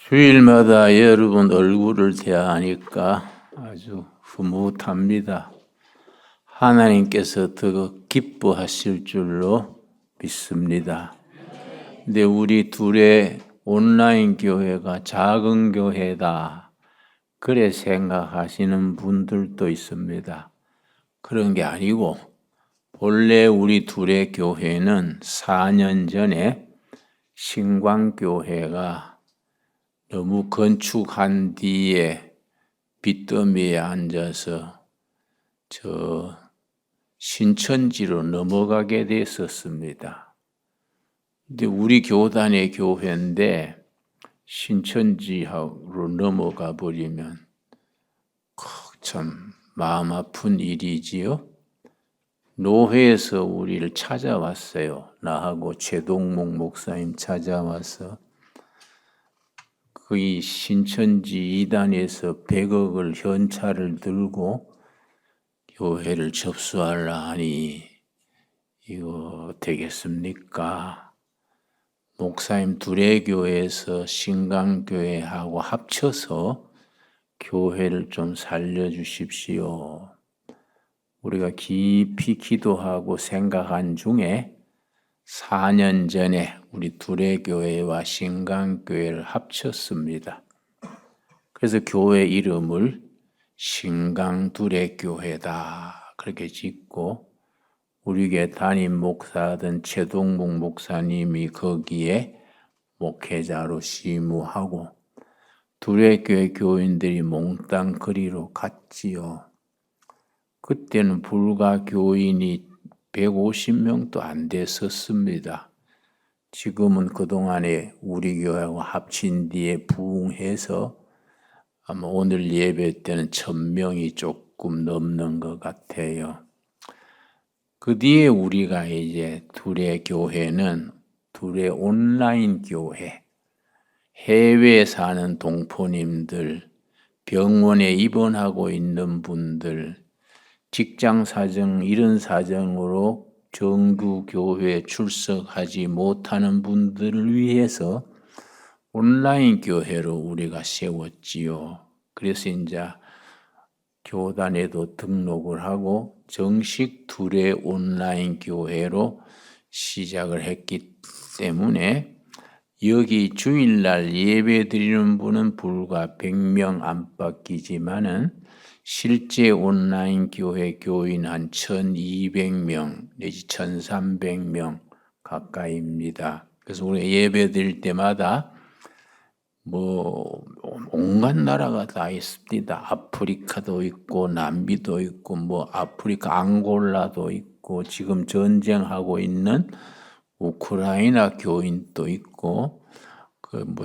주일마다 여러분 얼굴을 대하니까 아주 흐뭇합니다. 하나님께서 더 기뻐하실 줄로 믿습니다. 근데 우리 둘의 온라인 교회가 작은 교회다, 그래 생각하시는 분들도 있습니다. 그런 게 아니고 본래 우리 둘의 교회는 4년 전에 신광교회가 너무 건축한 뒤에 빚더미에 앉아서 저 신천지로 넘어가게 됐었습니다. 근데 우리 교단의 교회인데 신천지로 넘어가 버리면 참 마음 아픈 일이지요. 노회에서 우리를 찾아왔어요. 나하고 최동목 목사님 찾아와서 이 신천지 이단에서 100억을 현찰을 들고 교회를 접수하려 하니 이거 되겠습니까? 목사님 둘의 교회에서 신강교회하고 합쳐서 교회를 좀 살려주십시오. 우리가 깊이 기도하고 생각한 중에 4년 전에 우리 둘의 교회와 신강교회를 합쳤습니다. 그래서 교회 이름을 신강 둘의 교회다 그렇게 짓고 우리 교회 담임 목사던 최동목 목사님이 거기에 목회자로 심우하고 둘의 교회 교인들이 몽땅 그리로 갔지요. 그때는 불과 교인이 150명도 안 됐었습니다. 지금은 그동안에 우리 교회하고 합친 뒤에 부흥해서 아마 오늘 예배 때는 1000명이 조금 넘는 것 같아요. 그 뒤에 우리가 이제 둘의 교회는 둘의 온라인 교회, 해외에 사는 동포님들, 병원에 입원하고 있는 분들, 직장 사정 이런 사정으로 정규 교회에 출석하지 못하는 분들을 위해서 온라인 교회로 우리가 세웠지요. 그래서 이제 교단에도 등록을 하고 정식 둘의 온라인 교회로 시작을 했기 때문에 여기 주일날 예배 드리는 분은 불과 100명 안팎이지만은 실제 온라인 교회 교인 한 1200명 내지 1300명 가까이입니다. 그래서 우리가 예배 드릴 때마다 온갖 나라가 다 있습니다. 아프리카도 있고 남미도 있고 아프리카 앙골라도 있고 지금 전쟁하고 있는 우크라이나 교인도 있고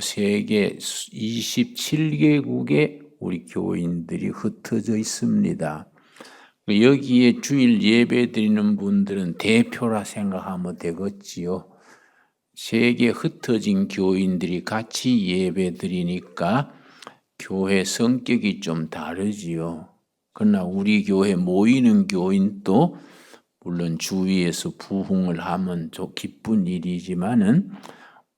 세계 27개국에 우리 교인들이 흩어져 있습니다. 여기에 주일 예배 드리는 분들은 대표라 생각하면 되겠지요. 세계 흩어진 교인들이 같이 예배 드리니까 교회 성격이 좀 다르지요. 그러나 우리 교회 모이는 교인도 물론 주위에서 부흥을 하면 좀 기쁜 일이지만은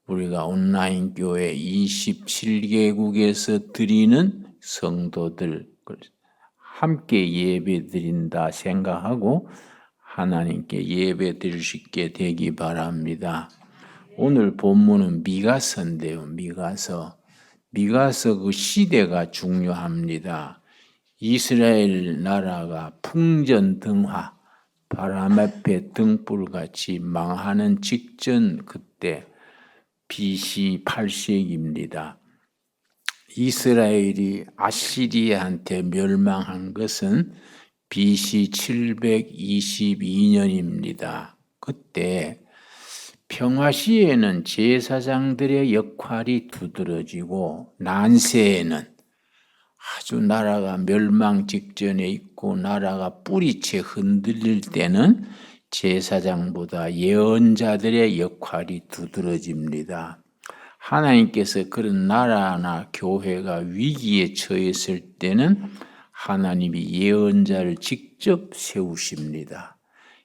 우리가 온라인 교회 27개국에서 드리는 성도들 함께 예배 드린다 생각하고 하나님께 예배 드릴 수 있게 되기 바랍니다. 오늘 본문은 미가서인데요. 미가서 그 시대가 중요합니다. 이스라엘 나라가 풍전등화, 바람 앞에 등불같이 망하는 직전 그때 BC 8세기입니다. 이스라엘이 아시리아한테 멸망한 것은 BC 722년입니다. 그때 평화시에는 제사장들의 역할이 두드러지고 난세에는 아주 나라가 멸망 직전에 있고 나라가 뿌리채 흔들릴 때는 제사장보다 예언자들의 역할이 두드러집니다. 하나님께서 그런 나라나 교회가 위기에 처했을 때는 하나님이 예언자를 직접 세우십니다.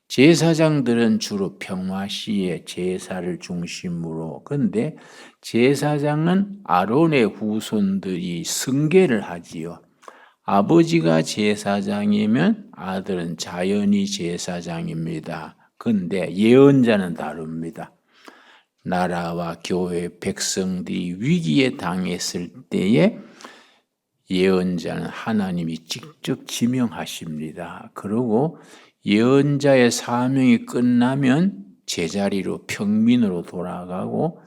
제사장들은 주로 평화시에 제사를 중심으로, 근데 제사장은 아론의 후손들이 승계를 하지요. 아버지가 제사장이면 아들은 자연히 제사장입니다. 근데 예언자는 다릅니다. 나라와 교회 백성들이 위기에 당했을 때에 예언자는 하나님이 직접 지명하십니다. 그리고 예언자의 사명이 끝나면 제자리로 평민으로 돌아가고,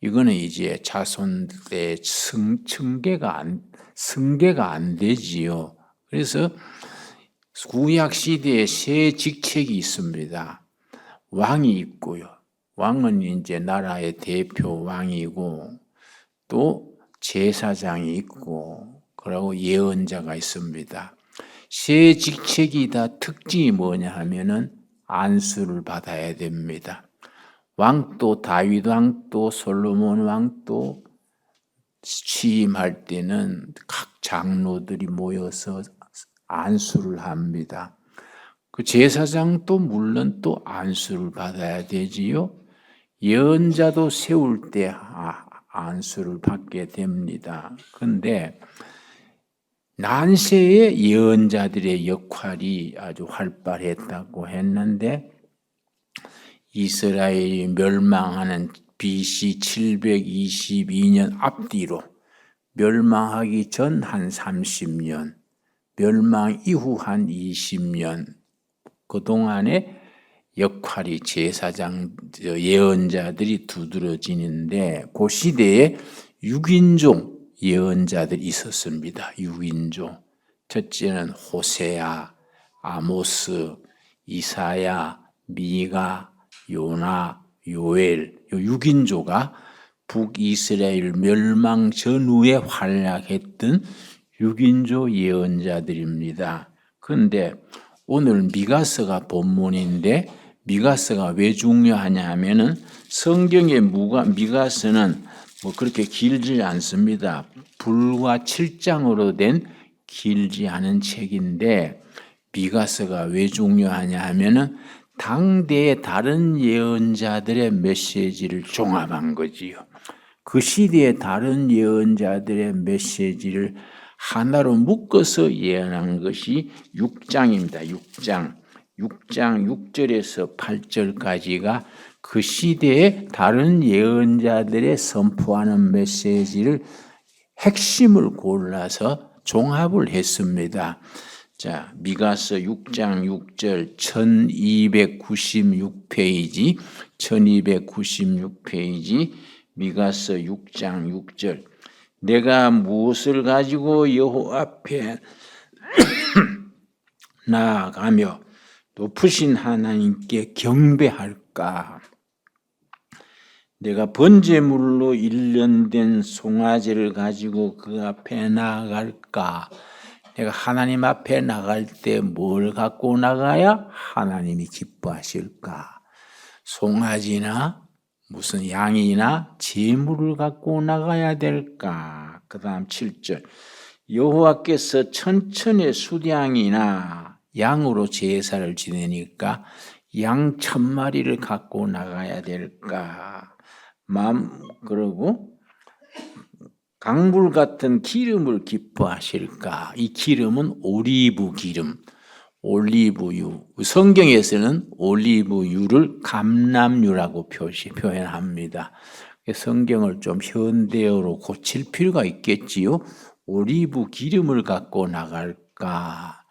이거는 이제 자손들의 승계가 안 되지요. 그래서 구약 시대에 세 직책이 있습니다. 왕이 있고요. 왕은 이제 나라의 대표 왕이고, 또 제사장이 있고, 그리고 예언자가 있습니다. 세 직책이 다 특징이 뭐냐 하면은 안수를 받아야 됩니다. 왕도, 다윗 왕도, 솔로몬 왕도 취임할 때는 각 장로들이 모여서 안수를 합니다. 그 제사장도 물론 또 안수를 받아야 되지요. 예언자도 세울 때 안수를 받게 됩니다. 그런데 난세의 예언자들의 역할이 아주 활발했다고 했는데, 이스라엘이 멸망하는 BC 722년 앞뒤로 멸망하기 전 한 30년, 멸망 이후 한 20년, 그동안의 역할이 제사장, 예언자들이 두드러지는데, 그 시대에 6인종 예언자들이 있었습니다. 6인종. 첫째는 호세아, 아모스, 이사야, 미가, 요나, 요엘, 이 6인조가 북이스라엘 멸망 전후에 활약했던 6인조 예언자들입니다. 그런데 오늘 미가서가 본문인데, 미가서가 왜 중요하냐 하면은 성경의 미가서는 뭐 그렇게 길지 않습니다. 불과 7장으로 된 길지 않은 책인데, 미가서가 왜 중요하냐 하면은 당대의 다른 예언자들의 메시지를 종합한 거지요. 그 시대의 다른 예언자들의 메시지를 하나로 묶어서 예언한 것이 6장입니다. 6장 6절에서 8절까지가 그 시대의 다른 예언자들의 선포하는 메시지를 핵심을 골라서 종합을 했습니다. 자, 미가서 6장 6절 1296페이지, 1296페이지, 미가서 6장 6절. 내가 무엇을 가지고 여호와 앞에 나아가며 높으신 하나님께 경배할까? 내가 번제물로 일련된 송아지를 가지고 그 앞에 나아갈까? 내가 하나님 앞에 나갈 때 뭘 갖고 나가야 하나님이 기뻐하실까? 송아지나 무슨 양이나 제물을 갖고 나가야 될까? 그 다음 7절. 여호와께서 천천의 수량이나 양으로 제사를 지내니까 양 1000마리를 갖고 나가야 될까? 그러고 강불 같은 기름을 기뻐하실까? 이 기름은 올리브 기름, 올리브유. 성경에서는 올리브유를 감람유라고 표현합니다. 성경을 좀 현대어로 고칠 필요가 있겠지요. 올리브 기름을 갖고 나갈까?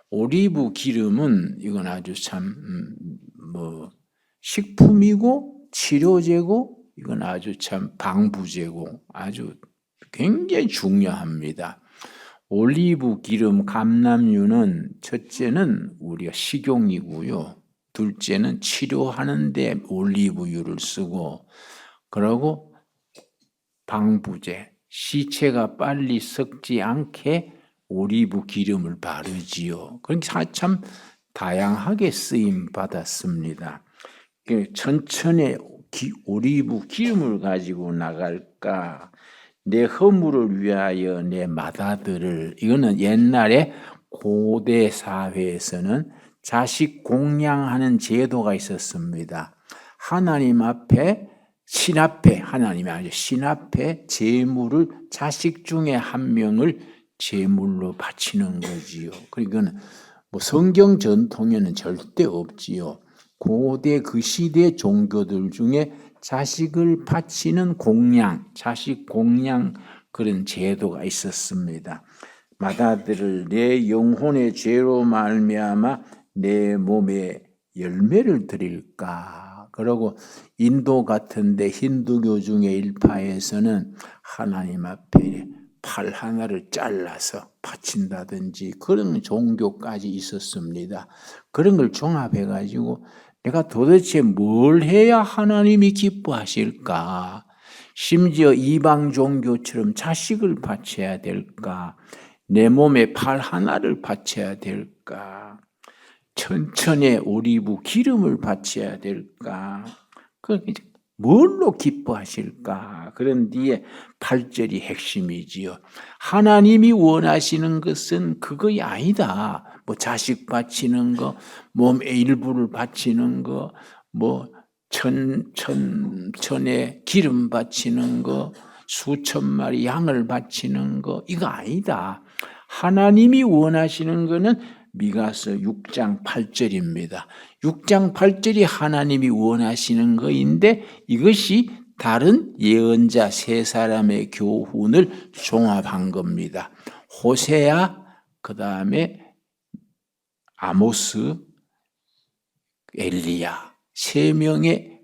올리브 기름은 이건 아주 참 식품이고 치료제고, 이건 아주 참 방부제고 아주 굉장히 중요합니다. 올리브 기름, 감람유는 첫째는 우리가 식용이고요. 둘째는 치료하는데 올리브유를 쓰고, 그리고 방부제, 시체가 빨리 썩지 않게 올리브 기름을 바르지요. 그러니까 참 다양하게 쓰임 받았습니다. 천천에 올리브 기름을 가지고 나갈까? 내 허물을 위하여 내 맏아들을, 이거는 옛날에 고대 사회에서는 자식 공양하는 제도가 있었습니다. 하나님 앞에 신 앞에 하나님이 아니죠. 신 앞에 제물을 자식 중에 한 명을 제물로 바치는 거지요. 그러니까 뭐 성경 전통에는 절대 없지요. 고대 그 시대 종교들 중에 자식을 바치는 공양, 자식 공양 그런 제도가 있었습니다. 맏아들을 내 영혼의 죄로 말미암아 내 몸에 열매를 드릴까. 그러고 인도 같은데 힌두교 중에 일파에서는 하나님 앞에 팔 하나를 잘라서 바친다든지 그런 종교까지 있었습니다. 그런 걸 종합해가지고 내가 도대체 뭘 해야 하나님이 기뻐하실까? 심지어 이방 종교처럼 자식을 바쳐야 될까? 내 몸에 팔 하나를 바쳐야 될까? 천천의 오리브 기름을 바쳐야 될까? 뭘로 기뻐하실까? 그런 뒤에 8절이 핵심이지요. 하나님이 원하시는 것은 그것이 아니다. 뭐 자식 바치는 거, 몸의 일부를 바치는 거, 뭐 천에 기름 바치는 거, 수천 마리 양을 바치는 거, 이거 아니다. 하나님이 원하시는 거는 미가서 6장 8절입니다. 6장 8절이 하나님이 원하시는 것인데 이것이 다른 예언자 세 사람의 교훈을 종합한 겁니다. 호세아, 그 다음에 아모스, 엘리야 세 명의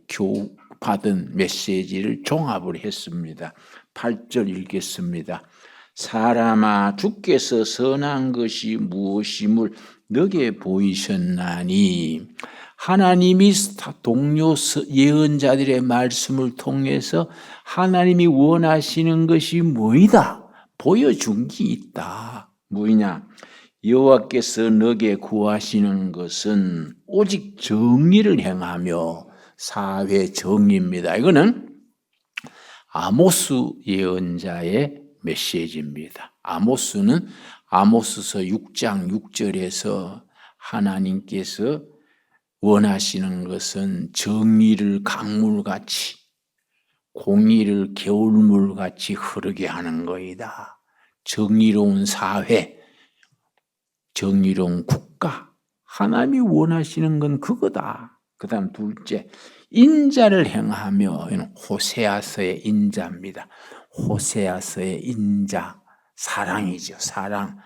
받은 메시지를 종합을 했습니다. 8절 읽겠습니다. 사람아 주께서 선한 것이 무엇임을 너게 보이셨나니. 하나님이 동료 예언자들의 말씀을 통해서 하나님이 원하시는 것이 뭐이다 보여준 게 있다. 뭐이냐? 여호와께서 너게 구하시는 것은 오직 정의를 행하며 사회 정의입니다. 이거는 아모스 예언자의 메시지입니다. 아모스는 아모스서 6장 6절에서 하나님께서 원하시는 것은 정의를 강물같이 공의를 겨울물같이 흐르게 하는 것이다. 정의로운 사회, 정의로운 국가, 하나님이 원하시는 건 그거다. 그 다음 둘째, 인자를 행하며, 호세아서의 인자입니다. 호세아서의 인자, 사랑이죠. 사랑.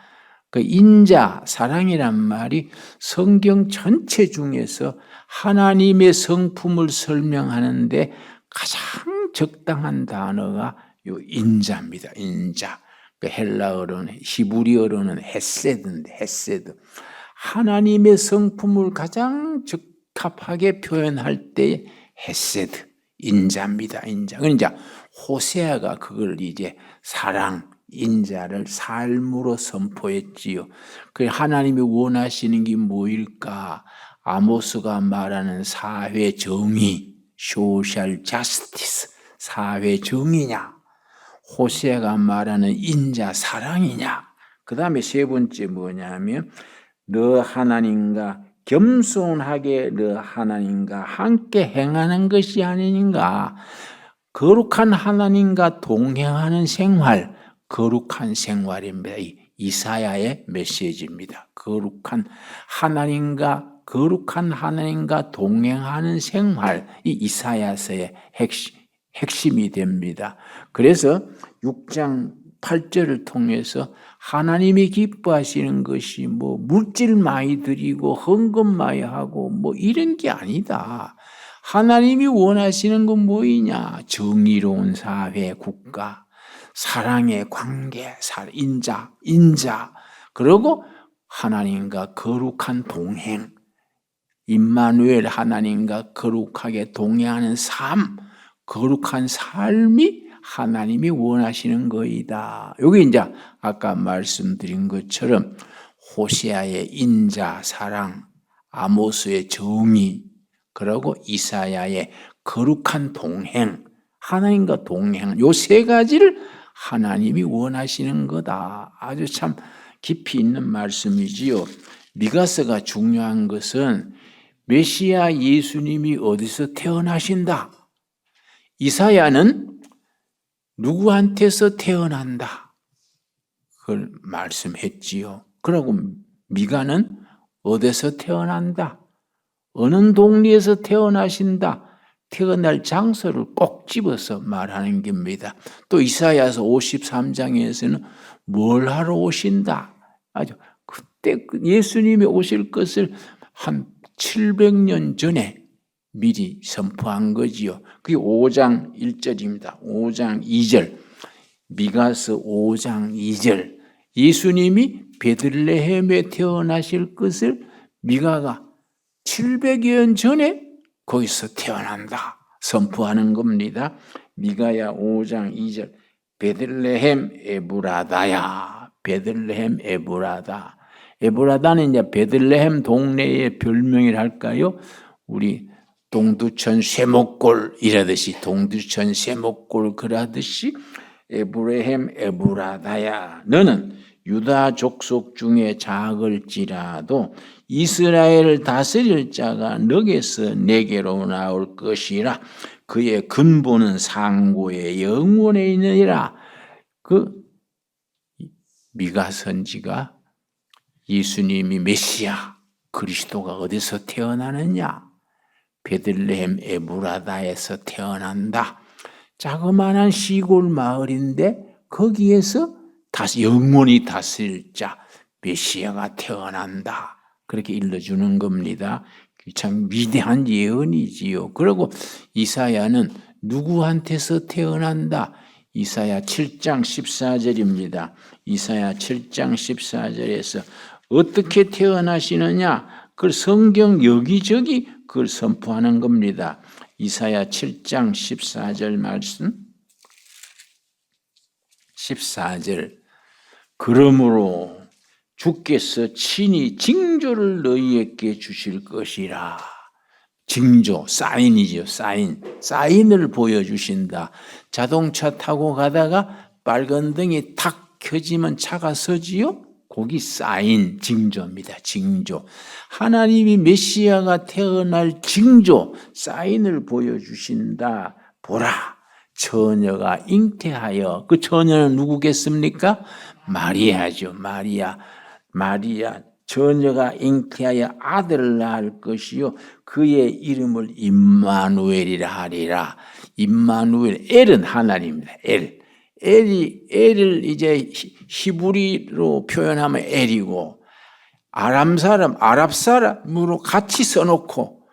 그 인자, 사랑이란 말이 성경 전체 중에서 하나님의 성품을 설명하는데 가장 적당한 단어가 요 인자입니다. 인자. 그 헬라어로는, 히브리어로는 헤세드인데, 헤세드. 하나님의 성품을 가장 적합하게 표현할 때 헤세드, 인자입니다. 인자. 그러니까 호세아가 그걸 이제 사랑, 인자를 삶으로 선포했지요. 그 하나님이 원하시는 게 뭐일까? 아모스가 말하는 사회 정의, 소셜 자스티스, 사회 정의냐? 호세아가 말하는 인자 사랑이냐? 그 다음에 세 번째 뭐냐면 너 하나님과 겸손하게 너 하나님과 함께 행하는 것이 아닌가? 거룩한 하나님과 동행하는 생활, 거룩한 생활입니다. 이사야의 메시지입니다. 거룩한 하나님과 동행하는 생활, 이 이사야서의 핵심이 됩니다. 그래서 6장 8절을 통해서 하나님이 기뻐하시는 것이 뭐 물질 많이 드리고 헌금 많이 하고 뭐 이런 게 아니다. 하나님이 원하시는 건 뭐이냐? 정의로운 사회, 국가, 사랑의 관계, 인자, 그리고 하나님과 거룩한 동행, 임마누엘 하나님과 거룩하게 동행하는 삶, 거룩한 삶이 하나님이 원하시는 거이다. 여기 이제 아까 말씀드린 것처럼 호세아의 인자, 사랑, 아모스의 정의, 그리고 이사야의 거룩한 동행, 하나님과 동행, 요 세 가지를 하나님이 원하시는 거다. 아주 참 깊이 있는 말씀이지요. 미가서가 중요한 것은 메시아 예수님이 어디서 태어나신다. 이사야는 누구한테서 태어난다. 그걸 말씀했지요. 그러고 미가는 어디서 태어난다. 어느 동리에서 태어나신다. 태어날 장소를 꼭 집어서 말하는 겁니다. 또 이사야서 53장에서는 뭘 하러 오신다. 아주 그때 예수님이 오실 것을 한 700년 전에 미리 선포한 거지요. 그게 5장 1절입니다. 5장 2절. 미가서 5장 2절. 예수님이 베들레헴에 태어나실 것을 미가가 700여 년 전에 거기서 태어난다 선포하는 겁니다. 미가야 5장 2절. 베들레헴 에브라다야. 베들레헴 에브라다. 에브라다는 이제 베들레헴 동네의 별명이랄까요? 우리 동두천 쇠목골 이라듯이 동두천 쇠목골 그러듯이 에브레헴 에브라다야. 너는 유다 족속 중에 작을지라도 이스라엘을 다스릴 자가 너에게서 내게로 나올 것이라. 그의 근본은 상고의 영원에 있느니라. 그 미가 선지가 예수님이 메시아 그리스도가 어디서 태어나느냐? 베들레헴 에브라다에서 태어난다. 자그마한 시골 마을인데 거기에서 영원히 다스릴 자 메시아가 태어난다. 그렇게 일러주는 겁니다. 참 위대한 예언이지요. 그리고 이사야는 누구한테서 태어난다? 이사야 7장 14절입니다. 이사야 7장 14절에서 어떻게 태어나시느냐? 그걸 성경 여기저기 그걸 선포하는 겁니다. 이사야 7장 14절 말씀. 14절. 그러므로 주께서 친히 징조를 너희에게 주실 것이라. 징조, 사인이죠. 사인을 보여주신다. 자동차 타고 가다가 빨간 등이 탁 켜지면 차가 서지요? 거기 사인, 징조입니다. 징조. 하나님이 메시아가 태어날 징조, 사인을 보여주신다. 보라, 처녀가 잉태하여. 그 처녀는 누구겠습니까? 마리아죠. 마리아. 처녀가 잉태하여 아들을 낳을 것이요 그의 이름을 임마누엘이라 하리라. 임마누엘, 엘은 하나님입니다. 엘을 이제 히브리로 표현하면 엘이고 아랍 사람으로 같이 써놓고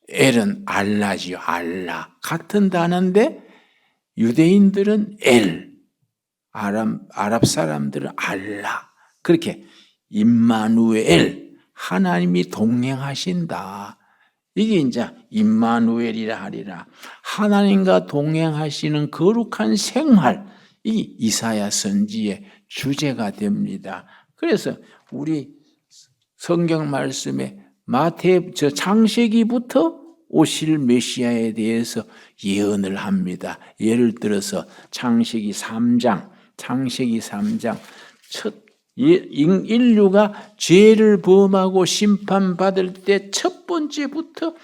엘은 알라지요. 알라. 같은 단어인데 유대인들은 엘, 아랍 사람들은 알라. 그렇게 임마누엘, 하나님이 동행하신다. 이게 이제 임마누엘이라 하리라. 하나님과 동행하시는 거룩한 생활, 이 이사야 선지의 주제가 됩니다. 그래서 우리 성경 말씀에 창세기부터 오실 메시아에 대해서 예언을 합니다. 예를 들어서 창세기 3장 인류가 죄를 범하고 심판받을 때 첫 번째부터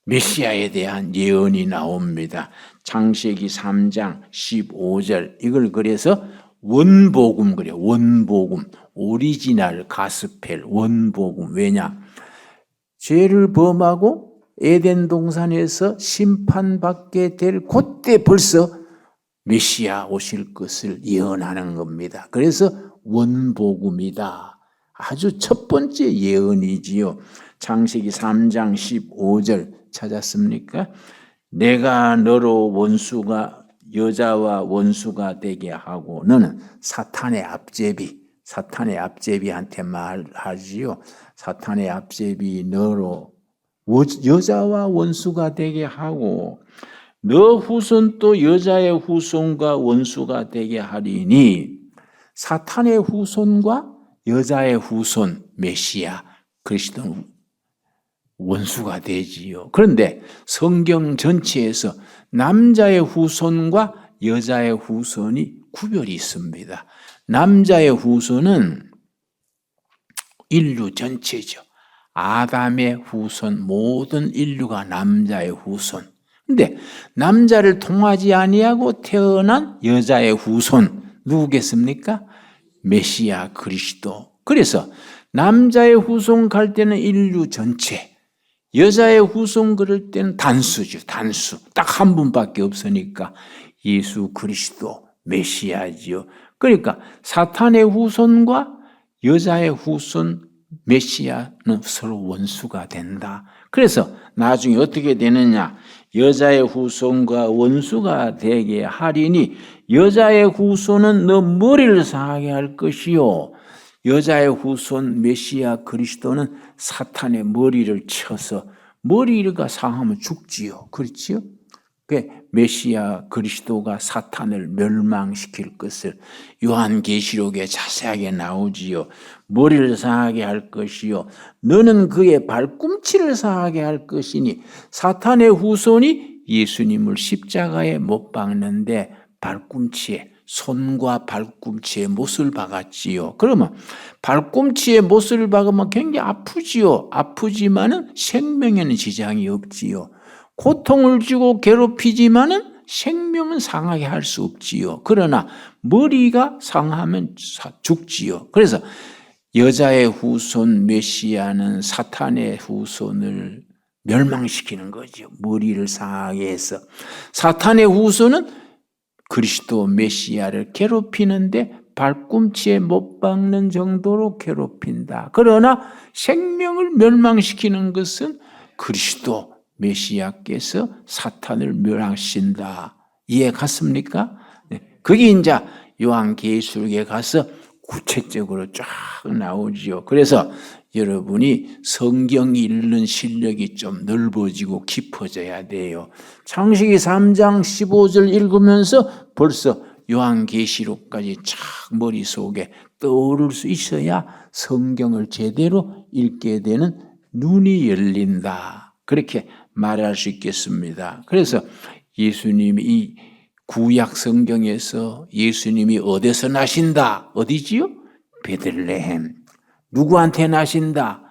메시아에 대한 예언이 나옵니다. 창세기 3장 15절. 이걸 그래서 원복음 그래요. 원복음. 오리지널 가스펠 원복음. 왜냐? 죄를 범하고 에덴 동산에서 심판받게 될 그때 벌써 메시아 오실 것을 예언하는 겁니다. 그래서 원복음이다. 아주 첫 번째 예언이지요. 창세기 3장 15절 찾았습니까? 내가 너로 여자와 원수가 되게 하고 너는 사탄의 앞제비한테 말하지요. 사탄의 앞제비 너로 여자와 원수가 되게 하고 너 후손 또 여자의 후손과 원수가 되게 하리니. 사탄의 후손과 여자의 후손 메시아 그리스도는 원수가 되지요. 그런데 성경 전체에서 남자의 후손과 여자의 후손이 구별이 있습니다. 남자의 후손은 인류 전체죠. 아담의 후손, 모든 인류가 남자의 후손. 근데 남자를 통하지 아니하고 태어난 여자의 후손 누구겠습니까? 메시아 그리스도. 그래서 남자의 후손 갈 때는 인류 전체, 여자의 후손 그럴 때는 단수죠. 단수. 딱 한 분밖에 없으니까 예수 그리스도 메시아지요. 그러니까 사탄의 후손과 여자의 후손 메시아는 서로 원수가 된다. 그래서 나중에 어떻게 되느냐? 여자의 후손과 원수가 되게 하리니 여자의 후손은 너 머리를 상하게 할 것이요, 여자의 후손 메시아 그리스도는 사탄의 머리를 쳐서 머리가 상하면 죽지요. 그렇지요? 그 메시아 그리스도가 사탄을 멸망시킬 것을 요한계시록에 자세하게 나오지요. 머리를 상하게 할 것이요, 너는 그의 발꿈치를 상하게 할 것이니, 사탄의 후손이 예수님을 십자가에 못 박는데 발꿈치에, 손과 발꿈치에 못을 박았지요. 그러면 발꿈치에 못을 박으면 굉장히 아프지요. 아프지만은 생명에는 지장이 없지요. 고통을 주고 괴롭히지만은 생명은 상하게 할 수 없지요. 그러나 머리가 상하면 죽지요. 그래서 여자의 후손 메시아는 사탄의 후손을 멸망시키는 거죠. 머리를 상하게 해서. 사탄의 후손은 그리스도 메시아를 괴롭히는데 발꿈치에 못 박는 정도로 괴롭힌다. 그러나 생명을 멸망시키는 것은 그리스도 메시아께서 사탄을 멸하신다. 이해 갔습니까? 그게 이제 요한계시록에 가서 구체적으로 쫙 나오지요. 그래서 여러분이 성경 읽는 실력이 좀 넓어지고 깊어져야 돼요. 창세기 3장 15절 읽으면서 벌써 요한계시록까지 쫙 머릿속에 떠오를 수 있어야 성경을 제대로 읽게 되는 눈이 열린다. 그렇게 말할 수 있겠습니다. 그래서 예수님이 이 구약 성경에서 예수님이 어디서 나신다? 어디지요? 베들레헴. 누구한테 나신다?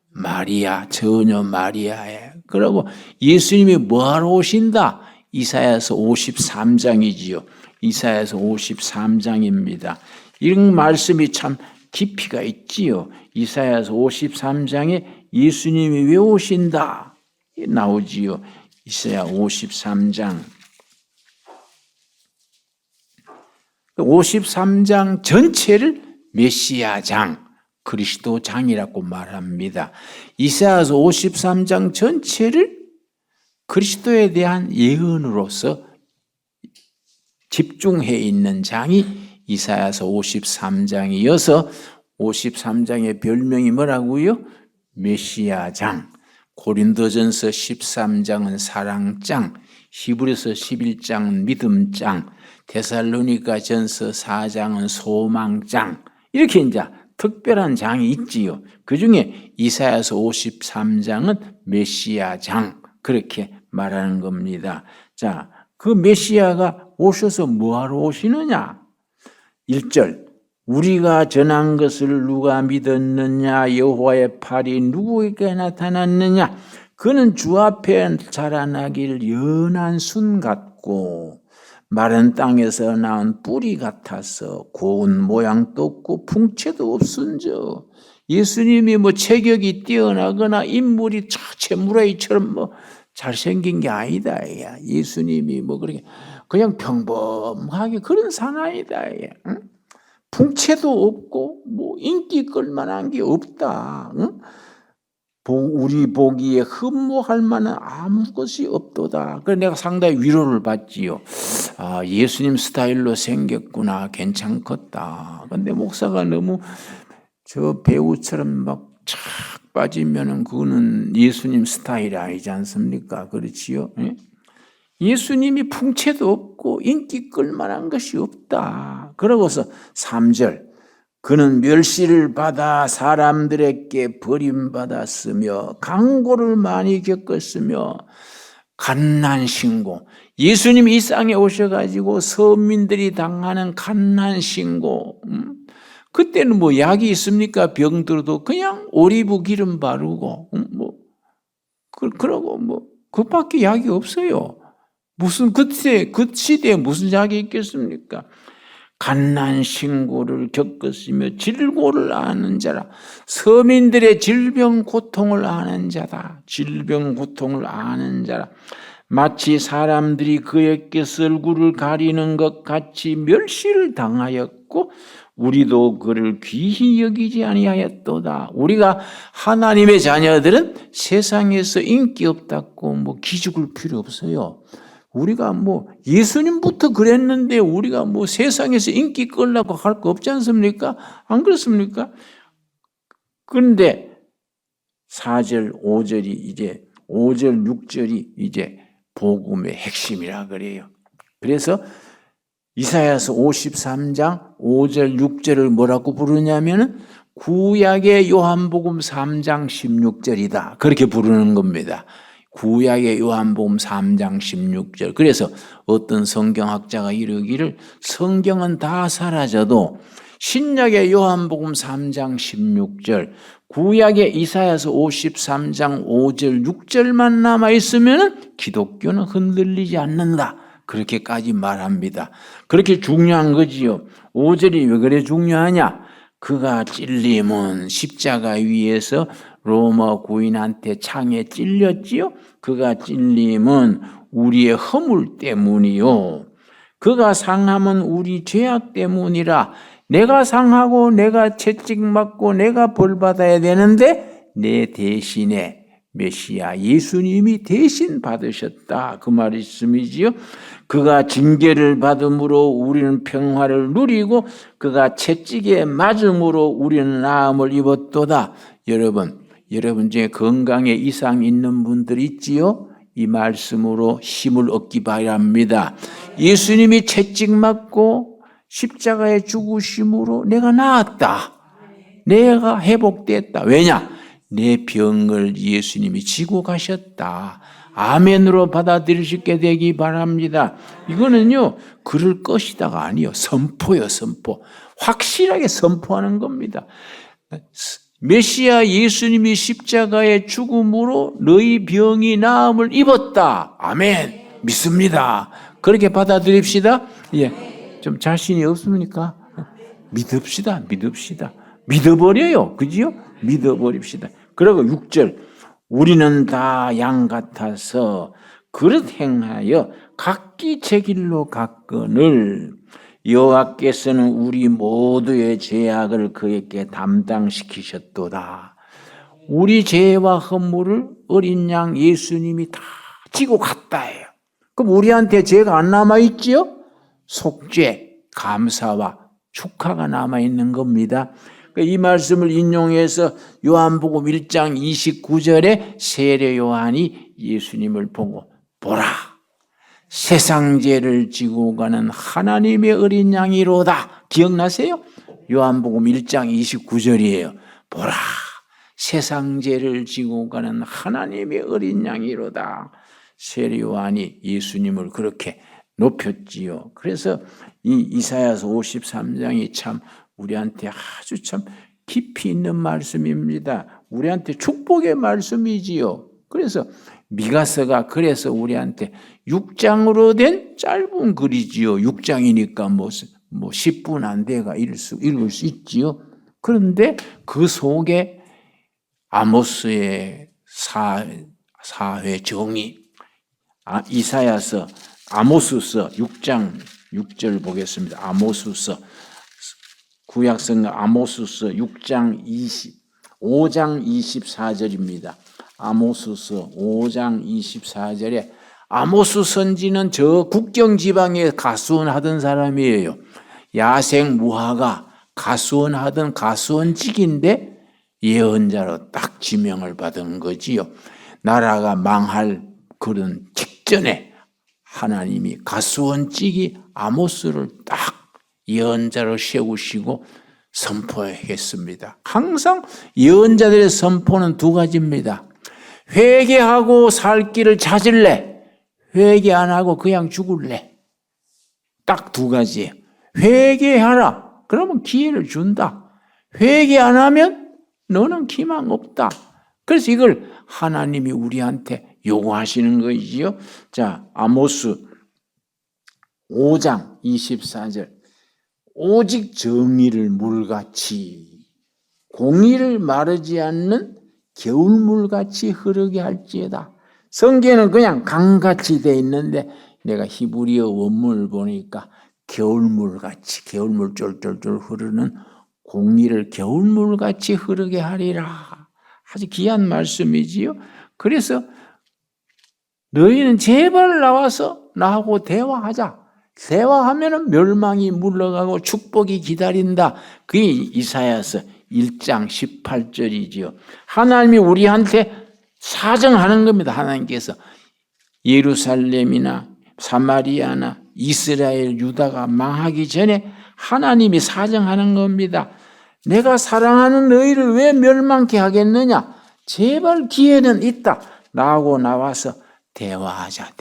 마리아, 처녀 마리아에. 그리고 예수님이 뭐하러 오신다? 이사야서 53장이지요. 이사야서 53장입니다. 이런 말씀이 참 깊이가 있지요. 이사야서 53장에 예수님이 왜 오신다? 나오지요. 이사야 53장. 53장 전체를 메시아장, 그리스도장이라고 말합니다. 이사야서 53장 전체를 그리스도에 대한 예언으로서 집중해 있는 장이 이사야서 53장이어서 53장의 별명이 뭐라고요? 메시아장. 고린도전서 13장은 사랑장, 히브리서 11장은 믿음장, 데살로니가전서 4장은 소망장. 이렇게 이제 특별한 장이 있지요. 그 중에 이사야서 53장은 메시아장, 그렇게 말하는 겁니다. 자, 그 메시아가 오셔서 뭐하러 오시느냐? 1절, 우리가 전한 것을 누가 믿었느냐? 여호와의 팔이 누구에게 나타났느냐? 그는 주 앞에 자라나길 연한 순 같고 마른 땅에서 나온 뿌리 같아서 고운 모양도 없고 풍채도 없은저. 예수님이 뭐 체격이 뛰어나거나 인물이 채무라기처럼 뭐 잘생긴 게 아니다. 예수님이 뭐 그냥 평범하게 그런 사나이다. 응? 풍채도 없고 뭐 인기 끌만한 게 없다. 응? 우리 보기에 흠모할 만한 아무것이 없도다. 그래서 내가 상당히 위로를 받지요. 아, 예수님 스타일로 생겼구나. 괜찮겠다. 근데 목사가 너무 저 배우처럼 막 착 빠지면은 그거는 예수님 스타일이 아니지 않습니까? 그렇지요? 예? 예수님이 풍채도 없고 인기 끌만한 것이 없다. 그러고서 3절, 그는 멸시를 받아 사람들에게 버림받았으며 강고를 많이 겪었으며 갓난신고. 예수님이 이 땅에 오셔가지고 서민들이 당하는 갓난신고, 그때는 뭐 약이 있습니까? 병들어도 그냥 오리브 기름 바르고 그러고 그밖에 약이 없어요. 무슨 그때 그 시대에 무슨 약이 있겠습니까? 갓난 신고를 겪었으며 질고를 아는 자라. 서민들의 질병 고통을 아는 자다. 질병 고통을 아는 자라. 마치 사람들이 그에게서 얼굴을 가리는 것 같이 멸시를 당하였고 우리도 그를 귀히 여기지 아니하였도다. 우리가 하나님의 자녀들은 세상에서 인기 없다고 기죽을 필요 없어요. 우리가 예수님부터 그랬는데 우리가 세상에서 인기 끌려고 할 거 없지 않습니까? 안 그렇습니까? 그런데 4절, 5절이 이제 5절, 6절이 이제 복음의 핵심이라 그래요. 그래서 이사야서 53장 5절, 6절을 뭐라고 부르냐면은 구약의 요한복음 3장 16절이다. 그렇게 부르는 겁니다. 구약의 요한복음 3장 16절. 그래서 어떤 성경학자가 이르기를 성경은 다 사라져도 신약의 요한복음 3장 16절, 구약의 이사야서 53장 5절, 6절만 남아있으면 기독교는 흔들리지 않는다. 그렇게까지 말합니다. 그렇게 중요한 거지요. 5절이 왜 그래 중요하냐? 그가 찔림은 십자가 위에서 로마 고인한테 창에 찔렸지요. 그가 찔림은 우리의 허물 때문이요. 그가 상함은 우리 죄악 때문이라. 내가 상하고 내가 채찍맞고 내가 벌받아야 되는데 내 대신에 메시아 예수님이 대신 받으셨다. 그 말씀이지요. 그가 징계를 받음으로 우리는 평화를 누리고 그가 채찍에 맞음으로 우리는 나음을 입었도다. 여러분 중에 건강에 이상 있는 분들 있지요? 이 말씀으로 힘을 얻기 바랍니다. 예수님이 채찍 맞고 십자가에 죽으심으로 내가 나았다. 내가 회복됐다. 왜냐? 내 병을 예수님이 지고 가셨다. 아멘으로 받아들일 수 있게 되기 바랍니다. 이거는요, 그럴 것이다가 아니요. 선포요, 선포. 확실하게 선포하는 겁니다. 메시아 예수님이 십자가의 죽음으로 너희 병이 나음을 입었다. 아멘. 믿습니다. 그렇게 받아들입시다. 예. 좀 자신이 없습니까? 믿읍시다. 믿어버려요. 그지요? 믿어버립시다. 그리고 6절. 우리는 다 양 같아서 그릇 행하여 각기 제 길로 갔거늘 여호와께서는 우리 모두의 죄악을 그에게 담당시키셨도다. 우리 죄와 허물을 어린 양 예수님이 다 지고 갔다예요. 그럼 우리한테 죄가 안 남아있지요? 속죄, 감사와 축하가 남아있는 겁니다. 이 말씀을 인용해서 요한복음 1장 29절에 세례 요한이 예수님을 보고 보라, 세상 죄를 지고 가는 하나님의 어린 양이로다. 기억나세요? 요한복음 1장 29절이에요. 보라, 세상 죄를 지고 가는 하나님의 어린 양이로다. 세례 요한이 예수님을 그렇게 높였지요. 그래서 이 이사야서 53장이 참 우리한테 아주 참 깊이 있는 말씀입니다. 우리한테 축복의 말씀이지요. 그래서 미가서가 그래서 우리한테 6장으로 된 짧은 글이지요. 6장이니까 10분 안 돼가 읽을 수 있지요. 그런데 그 속에 아모스의 사회 정의, 이사야서, 아모스서 6장 6절 보겠습니다. 아모스서 구약성경 아모스서 5장 24절입니다. 아모스서 5장 24절에 아모스 선지는 저 국경 지방에 가수원하던 사람이에요. 야생 무화가 가수원하던 가수원직인데 예언자로 딱 지명을 받은 거지요. 나라가 망할 그런 직전에 하나님이 가수원직이 아모스를 딱 예언자로 세우시고 선포했습니다. 항상 예언자들의 선포는 두 가지입니다. 회개하고 살 길을 찾을래? 회개 안 하고 그냥 죽을래? 딱 두 가지예요. 회개하라. 그러면 기회를 준다. 회개 안 하면 너는 희망 없다. 그래서 이걸 하나님이 우리한테 요구하시는 거지요. 자, 아모스 5장 24절. 오직 정의를 물같이 공의를 마르지 않는 겨울물같이 흐르게 할지어다. 성경에는 그냥 강같이 돼 있는데 내가 히브리어 원문을 보니까 겨울물같이, 겨울물 쫄쫄쫄 흐르는 공의를 겨울물같이 흐르게 하리라. 아주 귀한 말씀이지요. 그래서 너희는 제발 나와서 나하고 대화하자. 대화하면 멸망이 물러가고 축복이 기다린다. 그게 이사야서 1장 18절이지요. 하나님이 우리한테 사정하는 겁니다. 하나님께서 예루살렘이나 사마리아나 이스라엘, 유다가 망하기 전에 하나님이 사정하는 겁니다. 내가 사랑하는 너희를 왜 멸망케 하겠느냐? 제발 기회는 있다. 나하고 나와서 대화하자.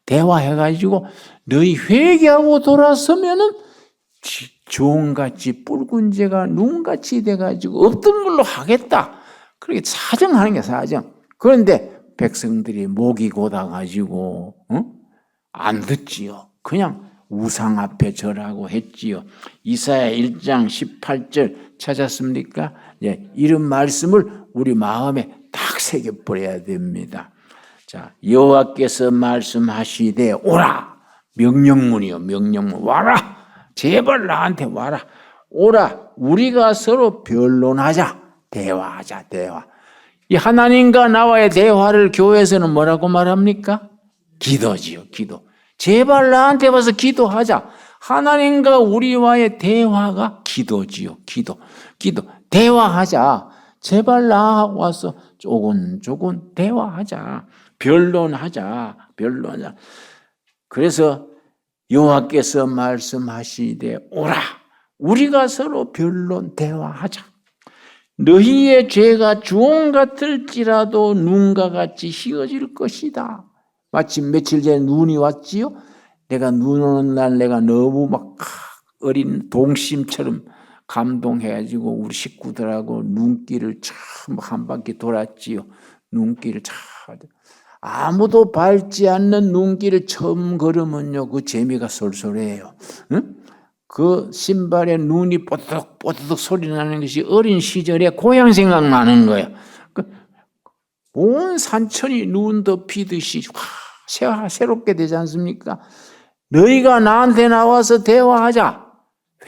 대화해가지고 너희 회개하고 돌아서면은 종같이 붉은 재가 눈같이 돼가지고 없던 걸로 하겠다. 그렇게 사정하는 게 사정. 그런데 백성들이 목이 고다가지고 안 듣지요. 그냥 우상 앞에 절하고 했지요. 이사야 1장 18절 찾았습니까? 예, 이런 말씀을 우리 마음에 딱 새겨버려야 됩니다. 자, 여호와께서 말씀하시되 오라. 명령문이요. 명령문. 와라. 제발 나한테 와라. 오라. 우리가 서로 변론하자. 대화하자. 대화. 이 하나님과 나와의 대화를 교회에서는 뭐라고 말합니까? 기도지요. 기도. 제발 나한테 와서 기도하자. 하나님과 우리와의 대화가 기도지요. 기도. 대화하자. 제발 나하고 와서 조곤조곤 대화하자. 변론하자. 그래서 여호와께서 말씀하시되 오라. 우리가 서로 변론 대화하자. 너희의 죄가 주홍 같을지라도 눈과 같이 희어질 것이다. 마침 며칠 전에 눈이 왔지요. 내가 눈 오는 날 내가 너무 막 어린 동심처럼 감동해가지고 우리 식구들하고 눈길을 참 한 바퀴 돌았지요. 눈길을 참 아무도 밟지 않는 눈길을 처음 걸으면요 그 재미가 쏠쏠해요. 응? 그 신발에 눈이 뽀드득 소리 나는 것이 어린 시절에 고향 생각나는 거예요. 온 산천이 눈 덮이듯이 새롭게 되지 않습니까? 너희가 나한테 나와서 대화하자.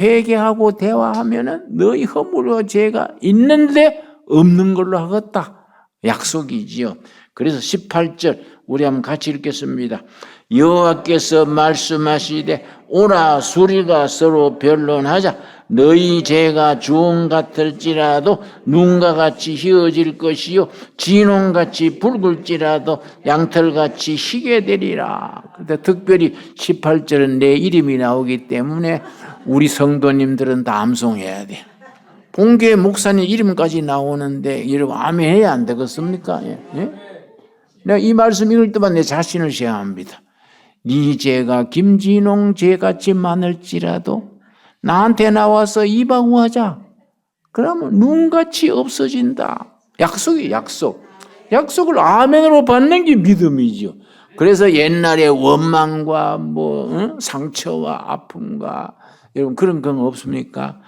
회개하고 대화하면은 너희 허물과 죄가 있는데 없는 걸로 하겠다. 약속이지요. 그래서 18절 우리 한번 같이 읽겠습니다. 여호와께서 말씀하시되 오라 수리가 서로 변론하자. 너희 죄가 주홍 같을지라도 눈과 같이 희어질 것이요 진홍같이 붉을지라도 양털같이 희게 되리라. 근데 특별히 18절은 내 이름이 나오기 때문에 우리 성도님들은 다 암송해야 돼. 본교회 목사님 이름까지 나오는데 여러분 아멘 해야 안 되겠습니까? 예? 내가 이 말씀 읽을 때만 내 자신을 시험합니다. 네 죄가 김진홍 죄같이 많을지라도 나한테 나와서 이방우하자. 그러면 눈같이 없어진다. 약속이 약속. 약속을 아멘으로 받는 게 믿음이죠. 그래서 옛날에 원망과 상처와 아픔과 여러분 그런 건 없습니까?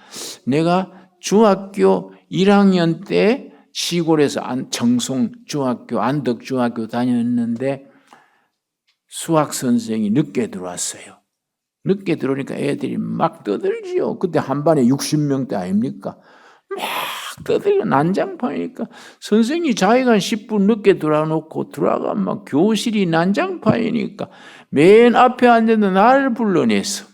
내가 중학교 1학년 때 시골에서 정송 중학교, 안덕 중학교 다녔는데 수학 선생이 늦게 들어왔어요. 늦게 들어오니까 애들이 막 떠들지요. 그때 한 반에 60명대 아닙니까? 막 떠들고 난장판이니까 선생이 자기가 10분 늦게 들어와놓고 들어가면 막 교실이 난장판이니까 맨 앞에 앉아서 나를 불러냈어.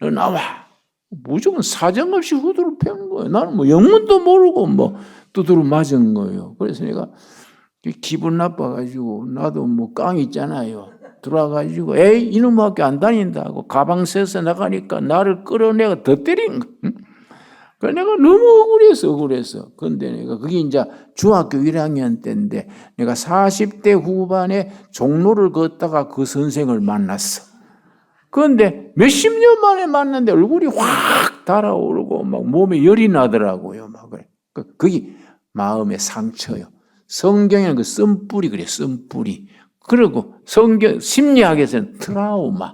너 나와. 무조건 사정없이 후드를 펴는 거예요. 나는 영문도 모르고 두드러 맞은 거예요. 그래서 내가 기분 나빠가지고 나도 깡 있잖아요. 들어와가지고 에이 이놈 학교 안 다닌다고 가방 세서 나가니까 나를 끌어내가 더 때린 거. 그래서 내가 너무 억울해서. 근데 내가 그게 이제 중학교 1학년 때인데 내가 40대 후반에 종로를 걷다가 그 선생을 만났어. 그런데 몇십 년 만에 만났는데 얼굴이 확 달아오르고 막 몸에 열이 나더라고요. 막 그래. 그게 마음의 상처요. 성경에는 그 쓴뿌리 그래, 쓴뿌리. 그리고 성경 심리학에서는 트라우마.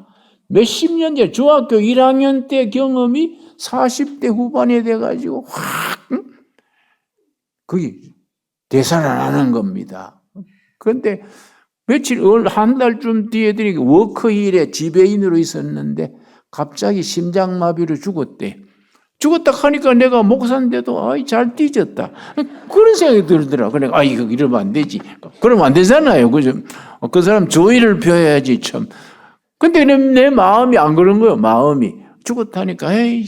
몇십 년 전 중학교 1학년 때 경험이 40대 후반에 돼가지고 확 그게 되살아나는 겁니다. 그런데 한 달쯤 뒤에 되니 워크힐에 지배인으로 있었는데 갑자기 심장마비로 죽었대. 죽었다 하니까 내가 목사인데도 아이 잘 뒤졌다. 그런 생각이 들더라. 그래, 이거 이러면 안 되지. 그러면 안 되잖아요. 그죠? 그 사람 조의를 펴야지 참. 근데 내 마음이 안 그런 거예요. 마음이 죽었다니까 에이,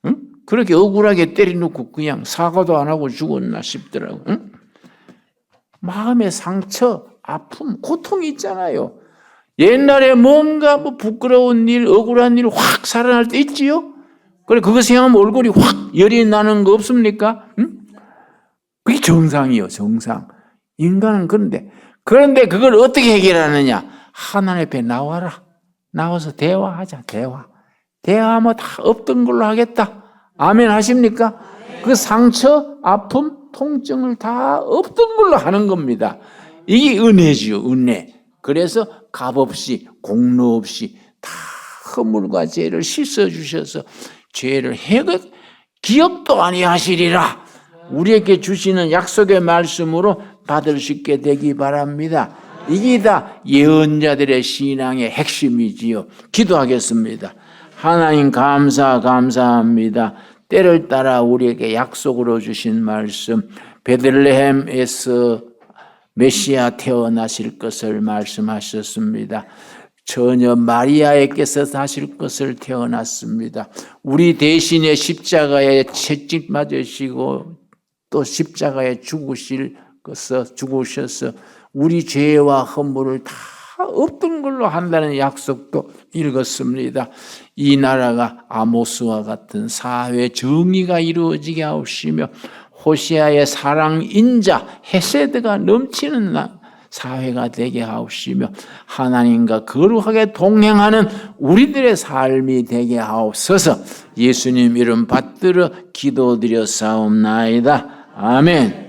응? 그렇게 억울하게 때려놓고 그냥 사과도 안 하고 죽었나 싶더라고. 응? 마음의 상처, 아픔, 고통이 있잖아요. 옛날에 뭔가 뭐 부끄러운 일, 억울한 일 확 살아날 때 있지요? 그래, 그거 생각하면 얼굴이 확 열이 나는 거 없습니까? 응? 그게 정상이요, 정상. 인간은 그런데 그걸 어떻게 해결하느냐? 하나님 앞에 나와라. 나와서 대화하자, 대화. 대화하면 다 없던 걸로 하겠다. 아멘 하십니까? 그 상처, 아픔, 통증을 다 없던 걸로 하는 겁니다. 이게 은혜지요, 은혜. 그래서 값없이, 공로 없이 다 허물과 죄를 씻어주셔서 죄를 기억도 아니하시리라. 우리에게 주시는 약속의 말씀으로 받을 수 있게 되기 바랍니다. 이게 다 예언자들의 신앙의 핵심이지요. 기도하겠습니다. 하나님 감사합니다. 때를 따라 우리에게 약속으로 주신 말씀, 베들레헴에서 메시아 태어나실 것을 말씀하셨습니다. 전혀 마리아에게서 나실 것을 태어났습니다. 우리 대신에 십자가에 채찍 맞으시고 또 십자가에 죽으셔서 우리 죄와 허물을 다 없던 걸로 한다는 약속도 읽었습니다. 이 나라가 아모스와 같은 사회 정의가 이루어지게 하시며 호시아의 사랑 인자 헤세드가 넘치는 사회가 되게 하옵시며 하나님과 거룩하게 동행하는 우리들의 삶이 되게 하옵소서. 예수님 이름 받들어 기도드려 사옵나이다. 아멘.